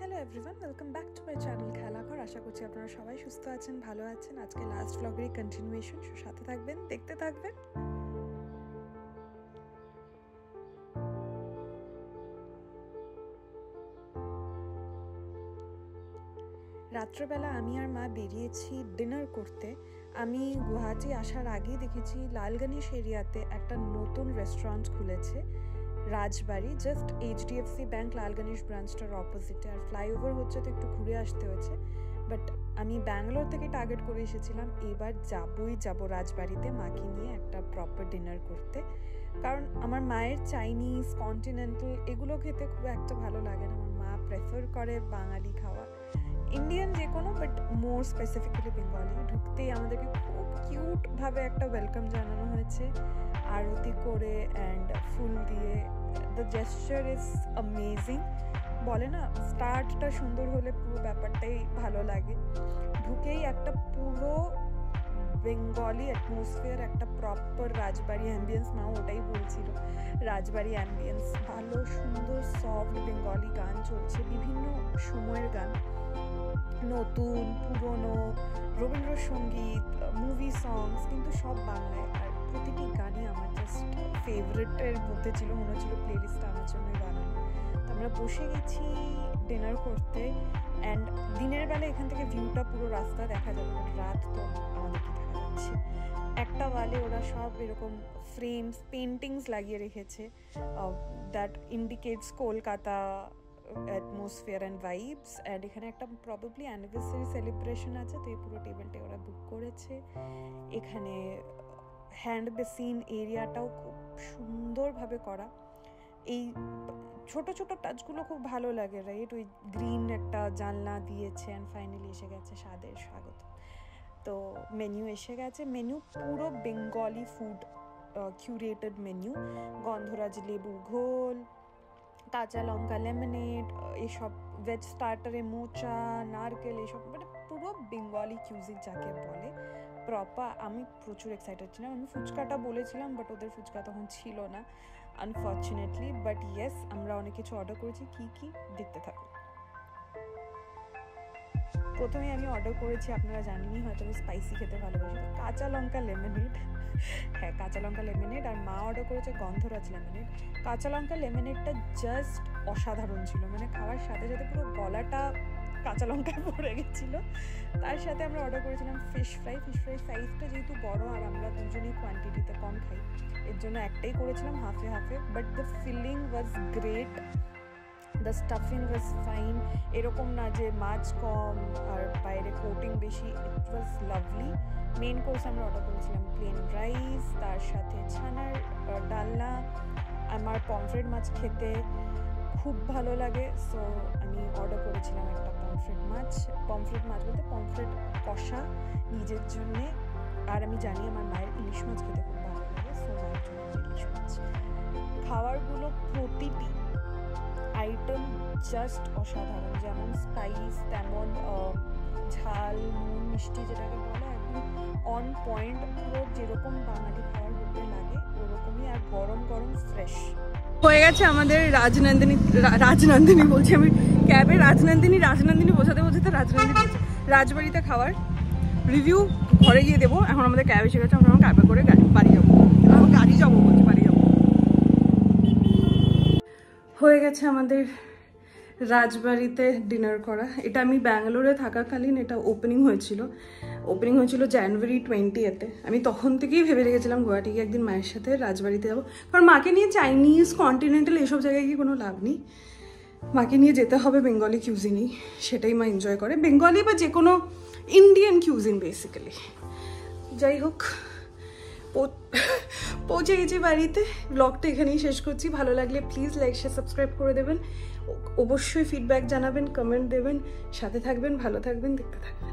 Hello everyone, welcome back to my channel Khelaghar. আশা করছি আপনারা সবাই সুস্থ আছেন, ভালো আছেন। আজকে লাস্ট ব্লগেরই কন্টিনিউয়েশন, সাথে থাকবেন, দেখতে থাকবেন। রাত্রেবেলা আমি আর মা বেরিয়েছি ডিনার করতে। আমি গুয়াহাটি আসার আগেই দেখেছি লালগণেশ এরিয়াতে একটা নতুন রেস্টুরেন্ট খুলেছে, রাজবাড়ি, জাস্ট HDFC ব্যাংক লালগণেশ ব্রাঞ্চটার অপোজিটে। আর ফ্লাইওভার হচ্ছে তো একটু ঘুরে আসতে হয়েছে, বাট আমি ব্যাঙ্গালোর থেকে টার্গেট করে এসেছিলাম এবার যাবো রাজবাড়িতে মাকে নিয়ে একটা প্রপার ডিনার করতে। কারণ আমার মায়ের চাইনিজ, কন্টিনেন্টাল এগুলো খেতে খুব একটা ভালো লাগে না। আমার মা প্রেফার করে বাঙালি খাওয়া, ইন্ডিয়ান যে কোনো, বাট মোর স্পেসিফিক্যালি বেঙ্গলি। ঢুকতেই আমাদেরকে খুব কিউটভাবে একটা ওয়েলকাম জানানো হয়েছে, আরতি করে অ্যান্ড ফুল দিয়ে। The gesture is amazing. বলে না, স্টার্টটা সুন্দর হলে পুরো ব্যাপারটাই ভালো লাগে। ঢুকেই একটা পুরো বেঙ্গলি অ্যাটমসফিয়ার, একটা প্রপার রাজবাড়ি অ্যাম্বিয়েন্স। মাও ওটাই বলছিল, রাজবাড়ি অ্যাম্বিয়েন্স ভালো, সুন্দর সফট বেঙ্গলি গান চলছে, বিভিন্ন সময়ের গান, নতুন পুরনো, রবীন্দ্রসঙ্গীত, মুভি সংস, কিন্তু সব বাংলায়। আর প্রতিটি গানই আমার জাস্ট ফেভারিটের মধ্যে ছিল, মনে হচ্ছিল প্লেলিস্টটা আমার জন্যই বানানো। তো আমরা বসে গেছি ডিনার করতে। অ্যান্ড দিনের বেলা এখান থেকে ভিউটা পুরো রাস্তা দেখা যাবে, বাট রাত তো আমাদেরকে দেখা যাচ্ছে। একটা ওয়ালে ওরা সব এরকম ফ্রেমস, পেন্টিংস লাগিয়ে রেখেছে, that indicates Kolkata atmosphere and vibes. And এখানে একটা প্রবাবলি অ্যানিভার্সারি সেলিব্রেশন আছে, তো এই পুরো টেবিলটা ওরা বুক করেছে। এখানে হ্যান্ড বেসিন এরিয়াটাও খুব সুন্দরভাবে করা। এই ছোট ছোট টাচগুলো খুব ভালো লাগে, রাইট? ওই গ্রিন একটা জানলা দিয়েছে। অ্যান্ড ফাইনালি এসে গেছে স্বাদের স্বাগত। তো মেনু এসে গেছে। মেনু পুরো বেঙ্গলি ফুড কিউরেটেড মেনু। গন্ধরাজ লেবুর ঘোল, কাঁচা লঙ্কা লেমনেড, এসব ভেজ স্টার্টারে মোচা, নারকেল, এসব মানে পুরো বেঙ্গলি কিউজিন যাকে বলে প্রপার। আমি প্রচুর এক্সাইটেড ছিলাম। আমি ফুচকাটা বলেছিলাম, বাট ওদের ফুচকা তখন ছিল না আনফর্চুনেটলি। বাট ইয়েস, আমরা অনেক কিছু অর্ডার করেছি। কি দেখতে থাকুন। প্রথমে আমি অর্ডার করেছি, আপনারা জানেনই হয়তো আমি স্পাইসি খেতে ভালোবাসি, তো কাঁচা লঙ্কা লেমনেড। হ্যাঁ, কাঁচা লঙ্কা লেমনেড। আর মা অর্ডার করেছে গন্ধরাজ লেমনেড। কাঁচা লঙ্কা লেমনেডটা জাস্ট অসাধারণ ছিল, মানে খাওয়ার সাথে সাথে পুরো গলাটা কাঁচা লঙ্কায় পড়ে গেছিলো। তার সাথে আমরা অর্ডার করেছিলাম ফিশ ফ্রাই। ফিশ ফ্রাই সাইজটা যেহেতু বড় আর আমরা দুজনেই কোয়ান্টিটিতে কম খাই, এর জন্য একটাই করেছিলাম, হাফে হাফে। But the filling was great, the stuffing was fine. এরকম না যে মাছ কম আর বাইরে কোটিং বেশি, it was lovely. Main course আমরা অর্ডার করেছিলাম প্লেন রাইস, তার সাথে ছানার ডালনা। আমার পমফ্রেট মাছ খেতে খুব ভালো লাগে, সো আমি অর্ডার করেছিলাম একটা পমফ্রেট মাছ বলতে পমফ্রেট কষা নিজের জন্যে। আর আমি জানি আমার মায়ের ইলিশ মাছ খেতে খুব ভালো লাগে, সো মায়ের জন্য ইলিশ মাছ। খাবারগুলো প্রতিটি আইটেম জাস্ট অসাধারণ, যেমন স্পাইস তেমন ঝাল, নুন, মিষ্টি যেটাকে বলে, একদম অন পয়েন্ট, পুরো যেরকম বাঙালি খাবার হতে লাগে ওরকমই। আর গরম গরম ফ্রেশ হয়ে গেছে আমাদের রাজনন্দিনী বলছি আমি, ক্যাবে রাজনন্দিনী বোঝাতে রাজবাড়িতে খাওয়ার রিভিউ ঘরে গিয়ে দেবো। এখন আমাদের ক্যাব এসে গেছে, আমরা ক্যাবে করে বাড়ি যাবো। হয়ে গেছে আমাদের রাজবাড়িতে ডিনার করা। এটা আমি ব্যাঙ্গালোরে থাকাকালীন এটা ওপেনিং হয়েছিল জানুয়ারি 20-তে। আমি তখন থেকেই ভেবে রেখেছিলাম গুয়াহাটি গিয়ে একদিন মায়ের সাথে রাজবাড়িতে যাবো, কারণ মাকে নিয়ে চাইনিজ, কন্টিনেন্টাল এসব জায়গায় গিয়ে কোনো লাভ নেই। মাকে নিয়ে যেতে হবে বেঙ্গলি কিউজিনই, সেটাই মা এনজয় করে, বেঙ্গলি বা যে কোনো ইন্ডিয়ান কিউজিন বেসিক্যালি। যাই হোক, পৌঁছে গেছি বাড়িতে। ব্লগটা এখানেই শেষ করছি। ভালো লাগলে প্লিজ লাইক, শেয়ার, সাবস্ক্রাইব করে দেবেন। অবশ্যই ফিডব্যাক জানাবেন, কমেন্ট দেবেন, সাথে থাকবেন, ভালো থাকবেন, দেখতে থাকবেন।